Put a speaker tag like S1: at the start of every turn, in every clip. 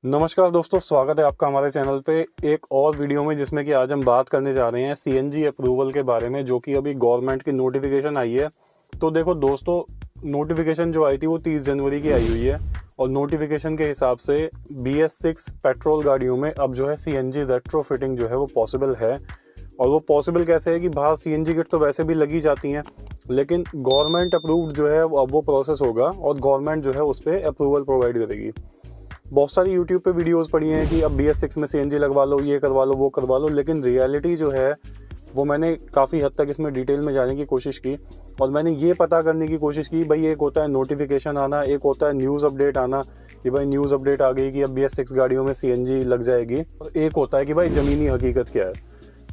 S1: नमस्कार दोस्तों, स्वागत है आपका हमारे चैनल पे एक और वीडियो में, जिसमें कि आज हम बात करने जा रहे हैं सीएनजी अप्रूवल के बारे में, जो कि अभी गवर्नमेंट की नोटिफिकेशन आई है। तो देखो दोस्तों, नोटिफिकेशन जो आई थी वो 30 जनवरी की आई हुई है और नोटिफिकेशन के हिसाब से BS6 पेट्रोल गाड़ियों में अब जो है सीएनजी रेट्रोफिटिंग जो है वो पॉसिबल है। और वो पॉसिबल कैसे है कि बाहर सीएनजी किट तो वैसे भी लगी जाती हैं, लेकिन गवर्नमेंट अप्रूव्ड जो है अब वो प्रोसेस होगा और गवर्नमेंट जो है उस पर अप्रूवल प्रोवाइड करेगी। बहुत सारी यूट्यूब पे वीडियोस पड़ी हैं कि अब BS6 में सीएनजी लगवा लो, ये करवा लो, वो करवा लो, लेकिन रियलिटी जो है वो मैंने काफ़ी हद तक इसमें डिटेल में जाने की कोशिश की और मैंने ये पता करने की कोशिश की भाई, एक होता है नोटिफिकेशन आना, एक होता है न्यूज़ अपडेट आना कि भाई न्यूज़ अपडेट आ गई कि अब BS6 गाड़ियों में सीएनजी लग जाएगी, और एक होता है कि भाई ज़मीनी हकीकत क्या है,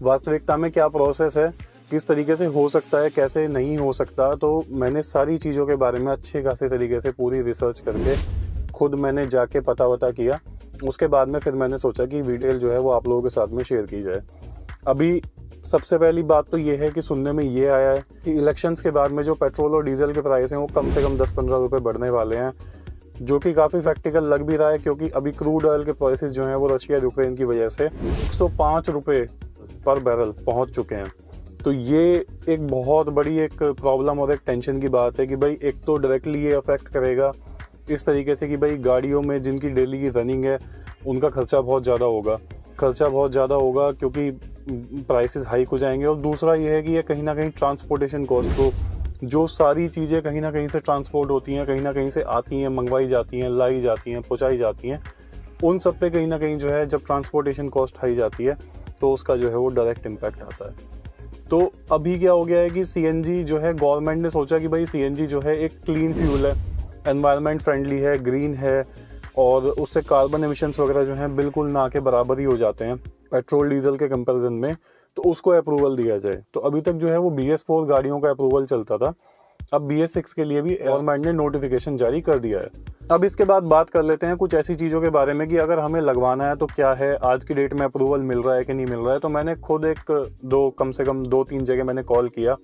S1: वास्तविकता में क्या प्रोसेस है, किस तरीके से हो सकता है, कैसे नहीं हो सकता। तो मैंने सारी चीज़ों के बारे में अच्छे खासे तरीके से पूरी रिसर्च करके खुद मैंने जाके पता किया। उसके बाद में फिर मैंने सोचा कि डिटेल जो है वो आप लोगों के साथ में शेयर की जाए। अभी सबसे पहली बात तो ये है कि सुनने में ये आया है कि इलेक्शंस के बाद में जो पेट्रोल और डीजल के प्राइस हैं वो कम से कम 10-15 रुपये बढ़ने वाले हैं, जो कि काफ़ी प्रैक्टिकल लग भी रहा है, क्योंकि अभी क्रूड ऑयल के प्राइसेस जो हैं वो रशिया यूक्रेन की वजह से 105 रुपये पर बैरल पहुँच चुके हैं। तो ये एक बहुत बड़ी एक प्रॉब्लम और एक टेंशन की बात है कि भाई एक तो डायरेक्टली ये अफेक्ट करेगा इस तरीके से कि भाई गाड़ियों में जिनकी डेली की रनिंग है उनका खर्चा बहुत ज़्यादा होगा क्योंकि प्राइसेस हाइक हो जाएंगे। और दूसरा ये है कि ये कहीं ना कहीं ट्रांसपोर्टेशन कॉस्ट को, जो सारी चीज़ें कहीं ना कहीं से ट्रांसपोर्ट होती हैं, कहीं ना कहीं से आती हैं, मंगवाई जाती हैं, लाई जाती हैं, पहुंचाई जाती हैं, उन सब पे कहीं ना कहीं जो है जब ट्रांसपोर्टेशन कॉस्ट हाई जाती है तो उसका जो है वो डायरेक्ट इम्पैक्ट आता है। तो अभी क्या हो गया है कि सीएनजी जो है, गवर्नमेंट ने सोचा कि भाई सीएनजी जो है एक क्लीन फ्यूल है, एनवायरनमेंट फ्रेंडली है, ग्रीन है, और उससे कार्बन एमिशंस वगैरह जो हैं बिल्कुल ना के बराबर ही हो जाते हैं पेट्रोल डीजल के कंपैरिजन में, तो उसको अप्रूवल दिया जाए। तो अभी तक जो है वो BS4 गाड़ियों का अप्रूवल चलता था, अब BS6 के लिए भी गवर्नमेंट ने नोटिफिकेशन जारी कर दिया है। अब इसके बाद बात कर लेते हैं कुछ ऐसी चीज़ों के बारे में कि अगर हमें लगवाना है तो क्या है, आज की डेट में अप्रूवल मिल रहा है कि नहीं मिल रहा है। तो मैंने खुद कम से कम 2-3 जगह मैंने कॉल किया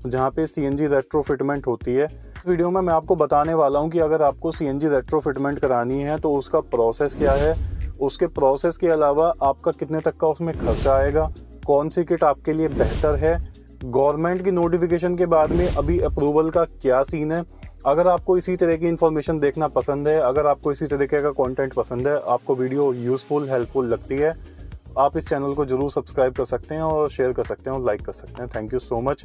S1: जहाँ पे सीएनजी रेट्रोफिटमेंट होती है। इस वीडियो में मैं आपको बताने वाला हूँ कि अगर आपको सीएनजी रेट्रोफिटमेंट करानी है तो उसका प्रोसेस क्या है, उसके प्रोसेस के अलावा आपका कितने तक का उसमें खर्चा आएगा, कौन सी किट आपके लिए बेहतर है, गवर्नमेंट की नोटिफिकेशन के बाद में अभी अप्रूवल का क्या सीन है। अगर आपको इसी तरह की इन्फॉर्मेशन देखना पसंद है, अगर आपको इसी तरीके का कंटेंट पसंद है, आपको वीडियो यूज़फुल हेल्पफुल लगती है, आप इस चैनल को जरूर सब्सक्राइब कर सकते हैं और शेयर कर सकते हैं और लाइक कर सकते हैं। Thank you so much.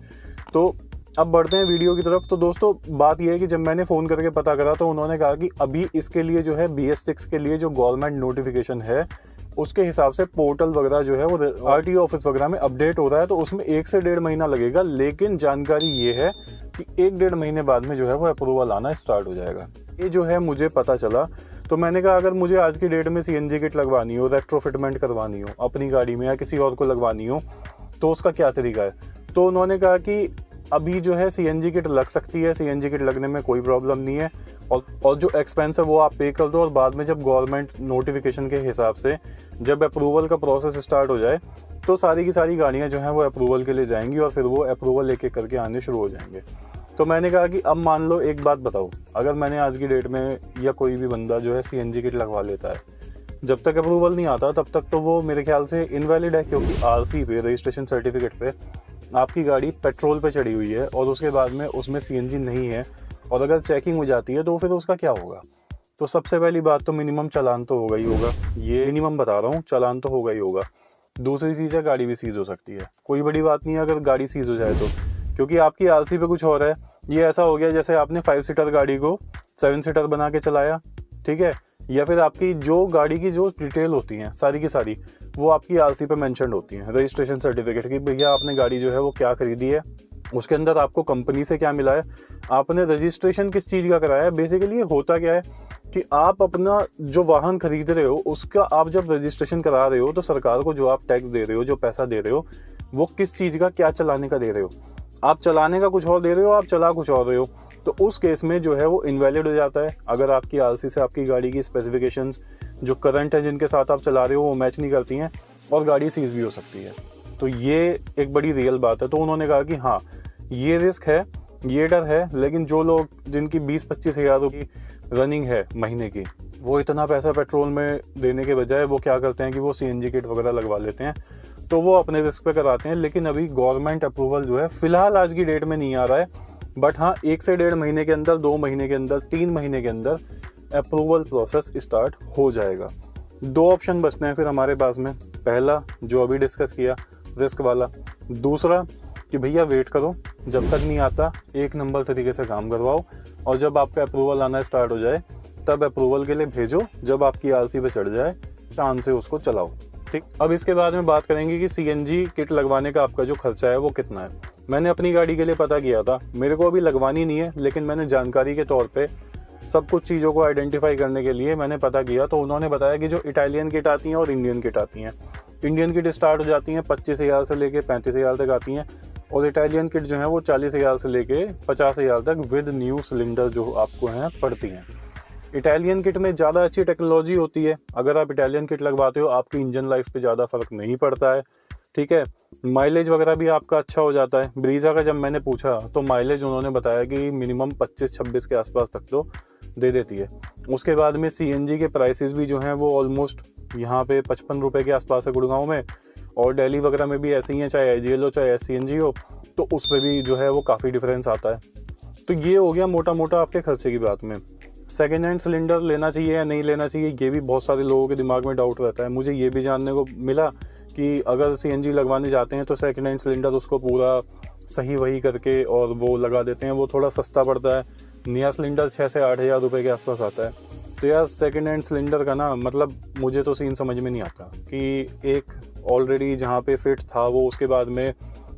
S1: तो अब बढ़ते हैं वीडियो की तरफ। तो दोस्तों, बात यह है कि जब मैंने फ़ोन करके पता करा तो उन्होंने कहा कि अभी इसके लिए जो है BS6 के लिए जो गवर्नमेंट नोटिफिकेशन है उसके हिसाब से पोर्टल वगैरह जो है वो RTO ऑफिस वगैरह में अपडेट हो रहा है, तो उसमें 1 से 1.5 महीना लगेगा। लेकिन जानकारी ये है कि 1-1.5 महीने बाद में जो है वो अप्रूवल आना स्टार्ट हो जाएगा। ये जो है मुझे पता चला, तो मैंने कहा अगर मुझे आज की डेट में सीएनजी किट लगवानी हो, रेट्रोफिटमेंट करवानी हो अपनी गाड़ी में या किसी और को लगवानी हो, तो उसका क्या तरीका है। तो उन्होंने कहा कि अभी जो है सीएनजी किट लग सकती है, सीएनजी किट लगने में कोई प्रॉब्लम नहीं है, और जो एक्सपेंस है वो आप पे कर दो, और बाद में जब गवर्नमेंट नोटिफिकेशन के हिसाब से जब अप्रूवल का प्रोसेस स्टार्ट हो जाए तो सारी की सारी गाड़ियाँ जो हैं वो अप्रूवल के लिए जाएंगी और फिर वो अप्रूवल एक एक करके आने शुरू हो जाएंगे। तो मैंने कहा कि अब मान लो, एक बात बताओ, अगर मैंने आज की डेट में या कोई भी बंदा जो है सीएनजी किट लगवा लेता है, जब तक अप्रूवल नहीं आता तब तक तो वो मेरे ख्याल से इनवैलिड है, क्योंकि RC पे, रजिस्ट्रेशन सर्टिफिकेट पे आपकी गाड़ी पेट्रोल पे चढ़ी हुई है और उसके बाद में उसमें सीएनजी नहीं है, और अगर चेकिंग हो जाती है तो फिर उसका क्या होगा। तो सबसे पहली बात तो मिनिमम चालान तो होगा ही होगा, ये मिनिमम बता रहा हूँ, चालान तो होगा ही होगा। दूसरी चीज़ है, गाड़ी भी सीज हो सकती है। कोई बड़ी बात नहीं है अगर गाड़ी सीज हो जाए तो, क्योंकि आपकी RC पे कुछ और है। ये ऐसा हो गया जैसे आपने 5 सीटर गाड़ी को 7 सीटर बना के चलाया, ठीक है, या फिर आपकी जो गाड़ी की जो डिटेल होती हैं सारी की सारी वो आपकी RC पे मेंशन होती हैं, रजिस्ट्रेशन सर्टिफिकेट की, भैया आपने गाड़ी जो है वो क्या खरीदी है, उसके अंदर आपको कंपनी से क्या मिला है, आपने रजिस्ट्रेशन किस चीज़ का कराया है। बेसिकली होता क्या है कि आप अपना जो वाहन खरीद रहे हो उसका आप जब रजिस्ट्रेशन करा रहे हो तो सरकार को जो आप टैक्स दे रहे हो, जो पैसा दे रहे हो, वो किस चीज़ का, क्या चलाने का दे रहे हो। आप चलाने का कुछ और दे रहे हो, आप चला कुछ और रहे हो, तो उस केस में जो है वो इनवैलिड हो जाता है। अगर आपकी RC से आपकी गाड़ी की स्पेसिफिकेशंस जो करंट है जिनके साथ आप चला रहे हो वो मैच नहीं करती हैं और गाड़ी सीज भी हो सकती है। तो ये एक बड़ी रियल बात है। तो उन्होंने कहा कि हाँ, ये रिस्क है, ये डर है, लेकिन जो लोग जिनकी 20-25 हज़ार की रनिंग है महीने की, वो इतना पैसा पेट्रोल में देने के बजाय वो क्या करते हैं कि वो CNG किट वगैरह लगवा लेते हैं, तो वो अपने रिस्क पे कराते हैं। लेकिन अभी गवर्नमेंट अप्रूवल जो है फ़िलहाल आज की डेट में नहीं आ रहा है, बट हाँ 1 से 1.5 महीने के अंदर, 2 महीने के अंदर, 3 महीने के अंदर अप्रूवल प्रोसेस स्टार्ट हो जाएगा। 2 ऑप्शन बचते हैं फिर हमारे पास में। पहला जो अभी डिस्कस किया, रिस्क वाला। दूसरा कि भैया वेट करो, जब तक नहीं आता 1 नंबर तरीके से काम करवाओ, और जब आपका अप्रूवल आना स्टार्ट हो जाए तब अप्रूवल के लिए भेजो, जब आपकी RC पे चढ़ जाए शान से उसको चलाओ। ठीक, अब इसके बाद में बात करेंगे कि CNG किट लगवाने का आपका जो खर्चा है वो कितना है। मैंने अपनी गाड़ी के लिए पता किया था, मेरे को अभी लगवानी नहीं है, लेकिन मैंने जानकारी के तौर पे सब कुछ चीज़ों को आइडेंटिफाई करने के लिए मैंने पता किया। तो उन्होंने बताया कि जो इटालियन किट आती हैं और इंडियन किट आती हैं, इंडियन किट स्टार्ट हो जाती हैं 25,000 से लेके 35,000 तक आती हैं, और इटालियन किट जो है वो 40,000 से लेके 50,000 तक विद न्यू सिलेंडर जो आपको हैं पड़ती हैं। इटालियन किट में ज़्यादा अच्छी टेक्नोलॉजी होती है, अगर आप इटालियन किट लगवाते हो आपकी इंजन लाइफ पे ज़्यादा फ़र्क नहीं पड़ता है। ठीक है, माइलेज वगैरह भी आपका अच्छा हो जाता है। ब्रीज़ा का जब मैंने पूछा तो माइलेज उन्होंने बताया कि मिनिमम 25-26 के आसपास तक तो दे देती है। उसके बाद में CNG के प्राइसेस भी जो हैं वो ऑलमोस्ट यहाँ पे 55 रुपये के आसपास है गुड़गांव में, और दिल्ली वगैरह में भी ऐसे ही हैं, चाहे IGL हो चाहे SCNG हो, तो उस पर भी जो है वो काफ़ी डिफरेंस आता है। तो ये हो गया मोटा मोटा आपके खर्चे की बात में। सेकेंड हैंड सिलेंडर लेना चाहिए या नहीं लेना चाहिए, ये भी बहुत सारे लोगों के दिमाग में डाउट रहता है। मुझे ये भी जानने को मिला कि अगर CNG लगवाने जाते हैं तो सेकेंड हैंड सिलेंडर उसको पूरा सही वही करके और वो लगा देते हैं, वो थोड़ा सस्ता पड़ता है। नया सिलेंडर 6 से 8 हज़ार रुपये के आसपास आता है। तो यार सेकेंड हैंड सिलेंडर का ना मतलब मुझे तो सीन समझ में नहीं आता कि एक ऑलरेडी जहाँ पे फिट था वो उसके बाद में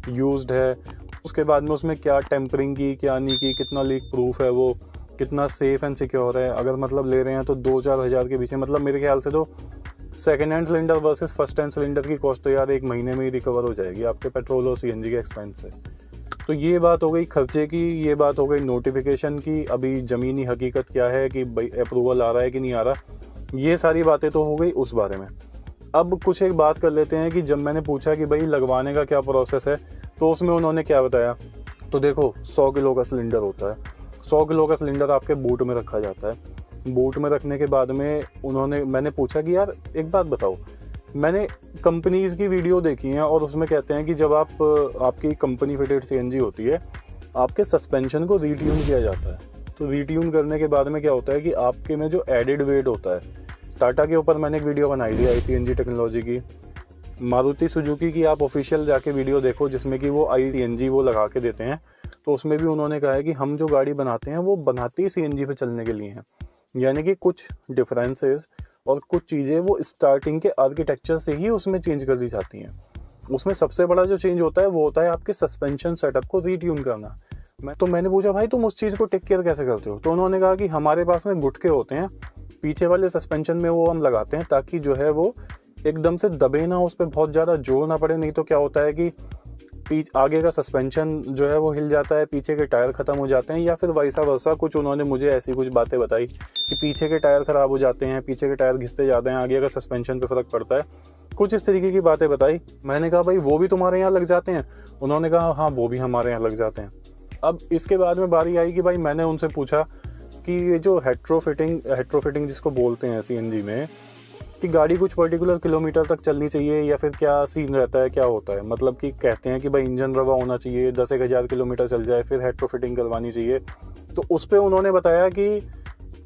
S1: यूज्ड है, उसके बाद में उसमें क्या टेम्परिंग की क्या नहीं की, कितना लीक प्रूफ है, वो कितना सेफ़ एंड सिक्योर है। अगर मतलब ले रहे हैं तो 2-4 हज़ार के पीछे, मतलब मेरे ख्याल से तो second hand cylinder versus first hand cylinder की कॉस्ट तो यार 1 महीने में ही रिकवर हो जाएगी आपके पेट्रोल और CNG के एक्सपेंस से। तो ये बात हो गई खर्चे की, ये बात हो गई नोटिफिकेशन की। अभी ज़मीनी हकीकत क्या है कि भाई अप्रूवल आ रहा है कि नहीं आ रहा, ये सारी बातें तो हो गई उस बारे में। अब कुछ एक बात कर लेते हैं कि जब मैंने पूछा कि भाई लगवाने का क्या प्रोसेस है, तो उसमें उन्होंने क्या बताया। तो देखो 100 किलो का सिलेंडर होता है, 100 किलो का सिलेंडर आपके बूट में रखा जाता है। बूट में रखने के बाद में मैंने पूछा कि यार एक बात बताओ, मैंने कंपनीज़ की वीडियो देखी है और उसमें कहते हैं कि जब आपकी कंपनी फिटेड CNG होती है, आपके सस्पेंशन को रीट्यून किया जाता है। तो रीट्यून करने के बाद में क्या होता है कि आपके में जो एडिड वेट होता है, टाटा के ऊपर मैंने एक वीडियो बनाई थी iCNG टेक्नोलॉजी की, मारुति सुजुकी की आप ऑफिशियल जाके वीडियो देखो जिसमें कि वो iCNG वो लगा के देते हैं। तो उसमें भी उन्होंने कहा है कि हम जो गाड़ी बनाते हैं वो बनाते ही CNG पे चलने के लिए हैं, यानी कि कुछ डिफरेंसेस और कुछ चीज़ें वो स्टार्टिंग के आर्किटेक्चर से ही उसमें चेंज कर दी जाती हैं। उसमें सबसे बड़ा जो चेंज होता है वो होता है आपके सस्पेंशन सेटअप को रीट्यून करना। मैंने पूछा भाई तुम उस चीज़ को टेक केयर कैसे करते हो। तो उन्होंने कहा कि हमारे पास में गुटके होते हैं पीछे वाले सस्पेंशन में, वो हम लगाते हैं ताकि जो है वो एकदम से दबे ना, उस पर बहुत ज़्यादा जोर ना पड़े। नहीं तो क्या होता है कि आगे का सस्पेंशन जो है वो हिल जाता है, पीछे के टायर ख़त्म हो जाते हैं, या फिर वैसा वैसा कुछ उन्होंने मुझे ऐसी कुछ बातें बताई कि पीछे के टायर ख़राब हो जाते हैं, पीछे के टायर घिसते जाते हैं, आगे का सस्पेंशन पे फ़र्क पड़ता है, कुछ इस तरीके की बातें बताई। मैंने कहा भाई वो भी तुम्हारे यहाँ लग जाते हैं। उन्होंने कहा हाँ वो भी हमारे यहाँ लग जाते हैं। अब इसके बाद में बारी आई कि भाई मैंने उनसे पूछा कि ये जो हेट्रोफिटिंग जिसको बोलते हैं CNG में, कि गाड़ी कुछ पर्टिकुलर किलोमीटर तक चलनी चाहिए या फिर क्या सीन रहता है, क्या होता है। मतलब कि कहते हैं कि भाई इंजन रवा होना चाहिए, 10-1 हज़ार किलोमीटर चल जाए फिर हेट्रोफिटिंग करवानी चाहिए। तो उस पर उन्होंने बताया कि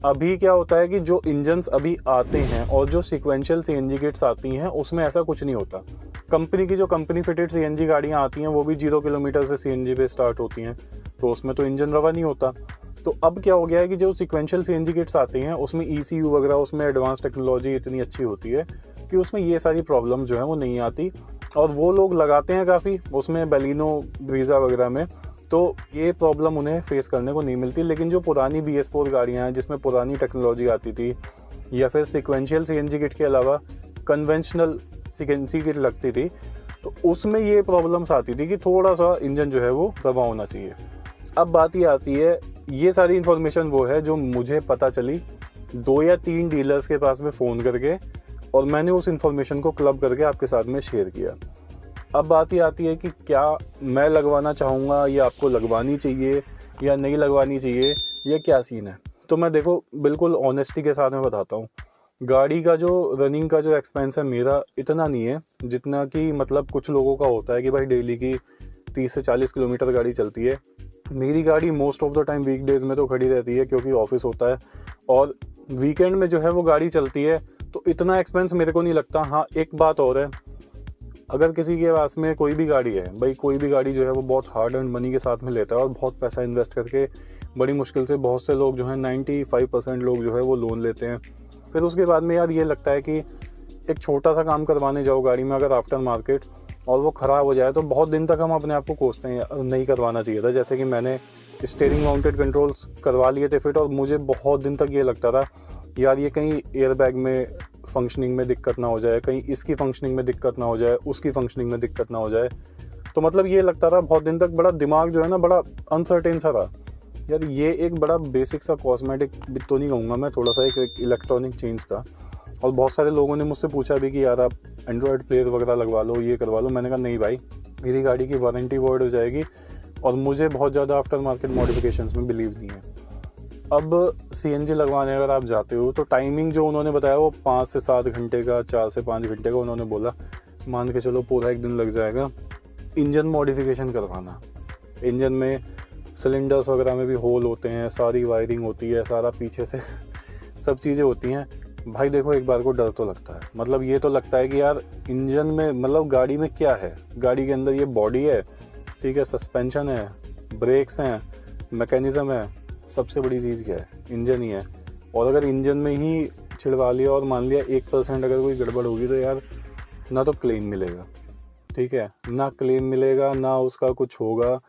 S1: अभी क्या होता है कि जो इंजन्स अभी आते हैं और जो सीक्वेंशियल CNG किट्स आती हैं उसमें ऐसा कुछ नहीं होता। कंपनी की जो कंपनी फिटेड CNG गाड़ियाँ आती हैं वो भी 0 किलोमीटर से CNG पे स्टार्ट होती हैं, तो उसमें तो इंजन रवा नहीं होता। तो अब क्या हो गया है कि जो सीक्वेंशियल CNG किट्स आती हैं उसमें ECU वगैरह, उसमें एडवांस टेक्नोलॉजी इतनी अच्छी होती है कि उसमें ये सारी प्रॉब्लम जो है वो नहीं आती, और वो लोग लगाते हैं काफ़ी उसमें बेलिनो ब्रीज़ा वगैरह में, तो ये प्रॉब्लम उन्हें फेस करने को नहीं मिलती। लेकिन जो पुरानी BS4 गाड़ियाँ हैं जिसमें पुरानी टेक्नोलॉजी आती थी, या फिर सीक्वेंशियल CNG किट के अलावा कन्वेंशनल CNG किट लगती थी, तो उसमें ये प्रॉब्लम्स आती थी कि थोड़ा सा इंजन जो है वो रवा होना चाहिए। अब बात ये आती है, ये सारी इन्फॉर्मेशन वो है जो मुझे पता चली 2 या 3 डीलर्स के पास में फ़ोन करके, और मैंने उस इन्फॉर्मेशन को क्लब करके आपके साथ में शेयर किया। अब बात ये आती है कि क्या मैं लगवाना चाहूँगा या आपको लगवानी चाहिए या नहीं लगवानी चाहिए, या क्या सीन है। तो मैं देखो बिल्कुल ऑनेस्टी के साथ में बताता हूँ, गाड़ी का जो रनिंग का जो एक्सपेंस है मेरा इतना नहीं है जितना कि मतलब कुछ लोगों का होता है कि भाई डेली की 30 से 40 किलोमीटर गाड़ी चलती है। मेरी गाड़ी most of the time weekdays में तो खड़ी रहती है क्योंकि ऑफिस होता है, और वीकेंड में जो है वो गाड़ी चलती है, तो इतना एक्सपेंस मेरे को नहीं लगता। हाँ, एक बात और है, अगर किसी के पास में कोई भी गाड़ी है, भाई कोई भी गाड़ी जो है वो बहुत हार्ड एंड मनी के साथ में लेता है और बहुत पैसा इन्वेस्ट करके बड़ी मुश्किल से, बहुत से लोग जो हैं 95% लोग जो है वो लोन लेते हैं। फिर उसके बाद में यार ये लगता है कि एक छोटा सा काम करवाने जाओ गाड़ी में अगर आफ्टर मार्केट और वो ख़राब हो जाए तो बहुत दिन तक हम अपने आप को कोसते हैं, नहीं करवाना चाहिए था। जैसे कि मैंने स्टीयरिंग माउंटेड कंट्रोल्स करवा लिए थे फिट, और मुझे बहुत दिन तक ये लगता था यार ये कहीं एयरबैग में फंक्शनिंग में दिक्कत ना हो जाए, कहीं इसकी फंक्शनिंग में दिक्कत ना हो जाए, उसकी फंक्शनिंग में दिक्कत ना हो जाए। तो मतलब ये लगता था बहुत दिन तक, बड़ा दिमाग जो है ना बड़ा अनसर्टेन सा रहा। यार ये एक बड़ा बेसिक सा कॉस्मेटिक तो नहीं कहूँगा मैं, थोड़ा सा एक इलेक्ट्रॉनिक चेंज था। और बहुत सारे लोगों ने मुझसे पूछा भी कि यार आप एंड्रॉयड प्लेयर वगैरह लगवा लो, ये करवा लो। मैंने कहा नहीं भाई, मेरी गाड़ी की वारंटी वॉइड हो जाएगी और मुझे बहुत ज़्यादा आफ्टर मार्केट मॉडिफिकेशंस में बिलीव नहीं है। अब सीएनजी लगवाने अगर आप जाते हो तो टाइमिंग जो उन्होंने बताया वो 5 से 7 घंटे का, 4 से 5 घंटे का उन्होंने बोला, मान के चलो पूरा एक दिन लग जाएगा। इंजन मॉडिफिकेशन करवाना, इंजन में सिलेंडर्स वगैरह में भी होल होते हैं, सारी वायरिंग होती है, सारा पीछे से सब चीज़ें होती हैं। भाई देखो एक बार को डर तो लगता है, मतलब ये तो लगता है कि यार इंजन में, मतलब गाड़ी में क्या है, गाड़ी के अंदर ये बॉडी है, ठीक है, सस्पेंशन है, ब्रेक्स हैं, मैकेनिज़्म है, सबसे बड़ी चीज़ क्या है, इंजन ही है। और अगर इंजन में ही छिड़वा लिया और मान लिया 1% अगर कोई गड़बड़ होगी तो यार ना तो क्लेम मिलेगा, ठीक है, ना क्लेम मिलेगा, ना उसका कुछ होगा।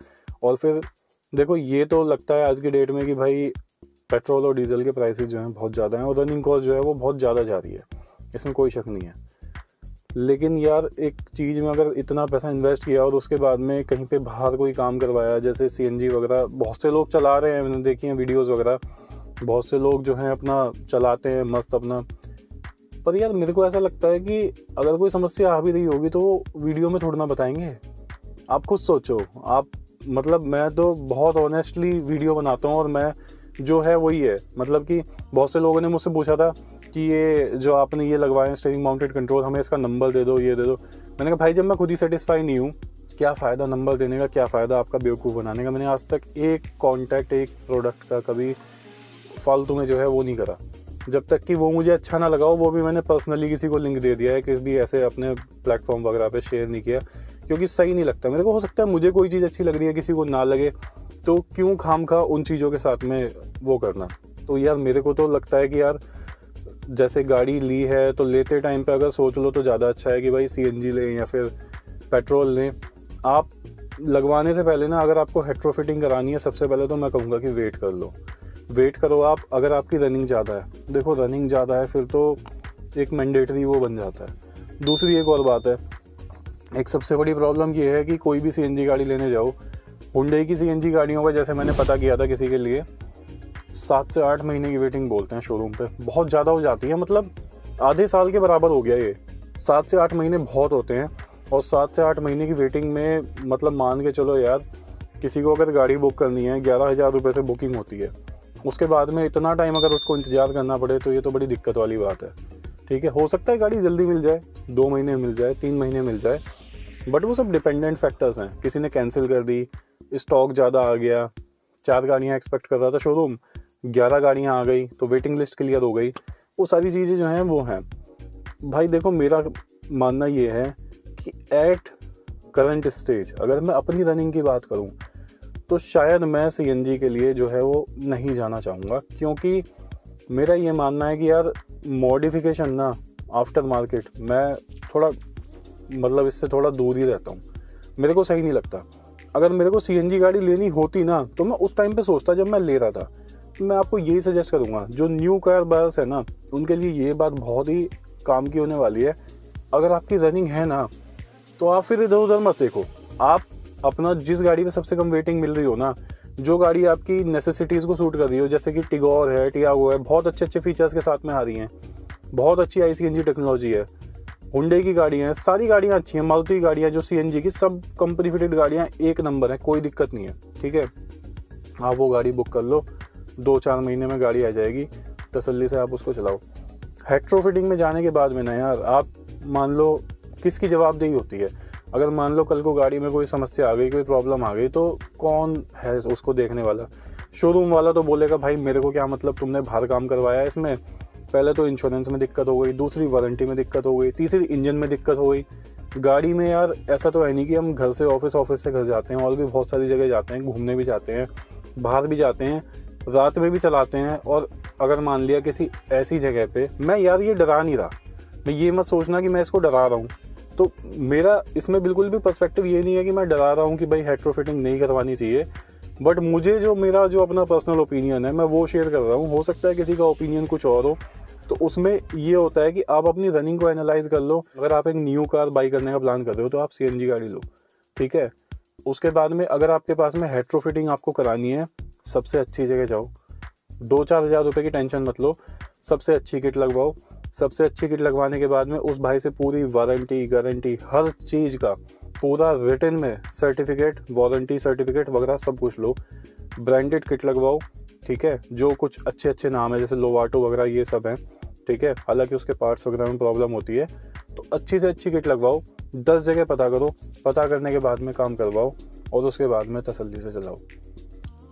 S1: और फिर देखो ये तो लगता है आज की डेट में कि भाई पेट्रोल और डीजल के प्राइसेस जो हैं बहुत ज़्यादा हैं और रनिंग कॉस्ट जो है वो बहुत ज़्यादा जा रही है, इसमें कोई शक नहीं है। लेकिन यार एक चीज़ में अगर इतना पैसा इन्वेस्ट किया और उसके बाद में कहीं पे बाहर कोई काम करवाया, जैसे सीएनजी वगैरह बहुत से लोग चला रहे हैं, मैंने देखी हैं वीडियोज़ वगैरह, बहुत से लोग जो हैं अपना चलाते हैं मस्त अपना। पर यार मेरे को ऐसा लगता है कि अगर कोई समस्या आ भी रही होगी तो वीडियो में थोड़ा ना बताएंगे। आप खुद सोचो, आप मतलब मैं तो बहुत ऑनेस्टली वीडियो बनाता हूँ और मैं जो है वही है, मतलब कि बहुत से लोगों ने मुझसे पूछा था कि ये जो आपने ये लगवाए हैं स्टीयरिंग माउंटेड कंट्रोल, हमें इसका नंबर दे दो, ये दे दो। मैंने कहा भाई जब मैं खुद ही सेटिस्फाई नहीं हूँ, क्या फ़ायदा नंबर देने का, क्या फ़ायदा आपका बेवकूफ़ बनाने का। मैंने आज तक एक कॉन्टैक्ट एक प्रोडक्ट का कभी फालतू में जो है वो नहीं करा, जब तक कि वो मुझे अच्छा ना लगा हो। वो भी मैंने पर्सनली किसी को लिंक दे दिया है, किसी भी ऐसे अपने प्लेटफॉर्म वगैरह पे शेयर नहीं किया, क्योंकि सही नहीं लगता मेरे को। हो सकता है मुझे कोई चीज़ अच्छी लग रही है, किसी को ना लगे, तो क्यों खामखा उन चीज़ों के साथ में वो करना। तो यार मेरे को तो लगता है कि यार जैसे गाड़ी ली है तो लेते टाइम पे अगर सोच लो तो ज़्यादा अच्छा है कि भाई सीएनजी लें या फिर पेट्रोल लें। आप लगवाने से पहले ना अगर आपको हेट्रोफिटिंग करानी है, सबसे पहले तो मैं कहूँगा कि वेट कर लो, वेट करो आप। अगर आपकी रनिंग ज़्यादा है, देखो रनिंग ज़्यादा है फिर तो एक मैंडेटरी वो बन जाता है। दूसरी एक और बात है, एक सबसे बड़ी प्रॉब्लम ये है कि कोई भी सीएनजी गाड़ी लेने जाओ, हुंडई की सीएनजी गाड़ियों का जैसे मैंने पता किया था किसी के लिए, 7 से 8 महीने की वेटिंग बोलते हैं शोरूम पे, बहुत ज़्यादा हो जाती है, मतलब आधे साल के बराबर हो गया ये। 7 से 8 महीने बहुत होते हैं, और 7 से 8 महीने की वेटिंग में मतलब मान के चलो यार, किसी को अगर गाड़ी बुक करनी है 11,000 रुपये से बुकिंग होती है, उसके बाद में इतना टाइम अगर उसको इंतज़ार करना पड़े तो ये तो बड़ी दिक्कत वाली बात है, ठीक है। हो सकता है गाड़ी जल्दी मिल जाए, 2 महीने मिल जाए, 3 महीने मिल जाए, बट वो सब डिपेंडेंट फैक्टर्स हैं। किसी ने कैंसिल कर दी, स्टॉक ज़्यादा आ गया, 4 गाड़ियाँ एक्सपेक्ट कर रहा था शोरूम, 11 गाड़ियाँ आ गई तो वेटिंग लिस्ट क्लियर हो गई। वो सारी चीज़ें जो हैं वो हैं। भाई देखो मेरा मानना ये है कि एट करंट स्टेज अगर मैं अपनी रनिंग की बात करूं तो शायद मैं सीएनजी के लिए जो है वो नहीं जाना चाहूँगा, क्योंकि मेरा ये मानना है कि यार मॉडिफिकेशन ना आफ्टर मार्केट मैं थोड़ा मतलब इससे थोड़ा दूर ही रहता हूँ, मेरे को सही नहीं लगता। अगर मेरे को सीएनजी गाड़ी लेनी होती ना तो मैं उस टाइम पे सोचता जब मैं ले रहा था। मैं आपको यही सजेस्ट करूँगा, जो न्यू कार बायर्स है ना उनके लिए ये बात बहुत ही काम की होने वाली है। अगर आपकी रनिंग है ना तो आप फिर इधर उधर मत देखो, आप अपना जिस गाड़ी पे सबसे कम वेटिंग मिल रही हो ना, जो गाड़ी आपकी नेसेसिटीज़ को सूट कर रही हो, जैसे कि टिगोर है, टियागो है, बहुत अच्छे अच्छे फीचर्स के साथ में आ रही हैं, बहुत अच्छी ICNG टेक्नोलॉजी है, हुंडई की गाड़ियाँ हैं, सारी गाड़ियाँ अच्छी हैं, मारुति की गाड़ियाँ जो CNG की, सब कंपनी फिटेड गाड़ियाँ एक नंबर है, कोई दिक्कत नहीं है, ठीक है। आप वो गाड़ी बुक कर लो, 2-4 महीने में गाड़ी आ जाएगी, तसल्ली से आप उसको चलाओ। रेट्रोफिटिंग में जाने के बाद में ना यार, आप मान लो किसकी जवाबदेही होती है? अगर मान लो कल को गाड़ी में कोई समस्या आ गई, कोई प्रॉब्लम आ गई, तो कौन है उसको देखने वाला? शोरूम वाला तो बोलेगा भाई मेरे को क्या मतलब, तुमने बाहर काम करवाया इसमें, पहले तो इंश्योरेंस में दिक्कत हो गई, दूसरी वारंटी में दिक्कत हो गई, तीसरी इंजन में दिक्कत हो गई। गाड़ी में यार ऐसा तो है नहीं कि हम घर से ऑफिस से घर जाते हैं, और भी बहुत सारी जगह जाते हैं, घूमने भी जाते हैं, बाहर भी जाते हैं, रात में भी चलाते हैं। और अगर मान लिया किसी ऐसी जगह पे, मैं यार ये डरा नहीं रहा, मैं ये मत सोचना कि मैं इसको डरा रहा हूँ। तो मेरा इसमें बिल्कुल भी पर्सपेक्टिव ये नहीं है कि मैं डरा रहा हूँ कि भाई रेट्रोफिटिंग नहीं करवानी चाहिए, बट मुझे जो मेरा जो अपना पर्सनल ओपिनियन है मैं वो शेयर कर रहा हूँ। हो सकता है किसी का ओपिनियन कुछ और हो। तो उसमें ये होता है कि आप अपनी रनिंग को एनालाइज कर लो। अगर आप एक न्यू कार बाई करने का प्लान कर रहे हो तो आप CNG गाड़ी लो, ठीक है। उसके बाद में अगर आपके पास में रेट्रोफिटिंग आपको करानी है, सबसे अच्छी जगह जाओ, 2-4 हज़ार रुपये की टेंशन मत लो, सबसे अच्छी किट लगवाओ। सबसे अच्छी किट लगवाने के बाद में उस भाई से पूरी वारंटी, गारंटी, हर चीज़ का पूरा रिटन में सर्टिफिकेट, वारंटी सर्टिफिकेट वगैरह सब कुछ लो। ब्रांडेड किट लगवाओ, ठीक है, जो कुछ अच्छे अच्छे नाम है जैसे लोवाटो वगैरह ये सब हैं, ठीक है। हालांकि उसके पार्ट्स वगैरह में प्रॉब्लम होती है, तो अच्छी से अच्छी किट लगवाओ। 10 जगह पता करो, पता करने के बाद में काम करवाओ, और उसके बाद में तसल्ली से चलाओ।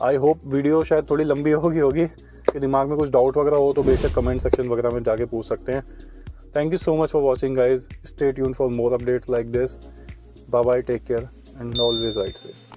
S1: आई होप वीडियो शायद थोड़ी लंबी होगी कि दिमाग में कुछ डाउट वगैरह हो तो बेशक कमेंट सेक्शन वगैरह में जाके पूछ सकते हैं। Thank you so much for watching guys, stay tuned for more updates like this. Bye bye, take care and always ride safe.